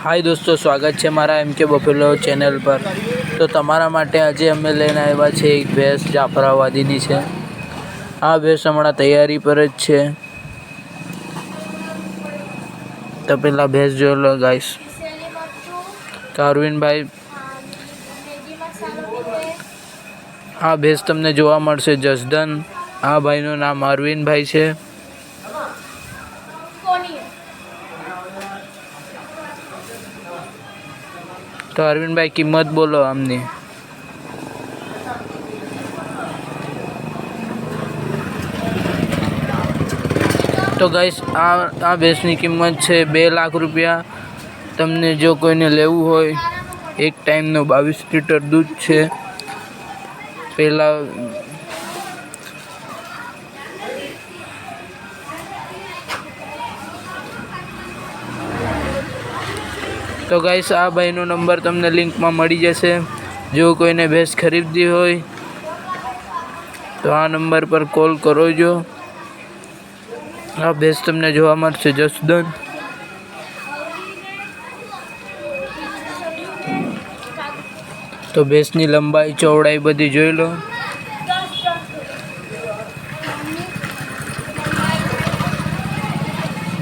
हाय दोस्तों, स्वागत है मारा एम के बफेलो चैनल पर। तो तमारा माटे आज अमे लईने आव्या छे एक भैंस जाफराबादीनी छे। आ भैंस हमणां तैयारी पर ज छे। तो पेला भैंस जोई लो गाइस। तो अरविंद भाई आ भैंस तमने जोवा मळशे जसदन। आ भाईनुं नाम अरविंद भाई छे। तो अरविंद भाई किंमत बोलो आमनी। तो गाइस आ भैंसनी किंमत छे 2 लाख रुपया। तमने जो कोईने लेवुं होय, एक टाइमनो 22 लीटर दूध छे। पेला तो गाइस आ भाईनो नंबर तमने लिंक में मળી जशे। जो कोईने भैंस खरीदवी होय तो आ नंबर पर कॉल करो। जो आ भैंस तमने जोवा मळशे जसदन। तो भैंसनी लंबाई चौड़ाई बधी जोई लो।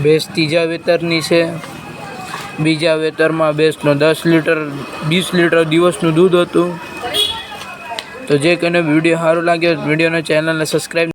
भैंस तीजा वेतरनी छे। बीजा वेतरमां भैंसनो 10 लीटर 20 लीटर दिवसનું दूध हतुं। तो जे कोईने विडियो सारो लाग्यो विडियो ने चैनल ने सब्सक्राइब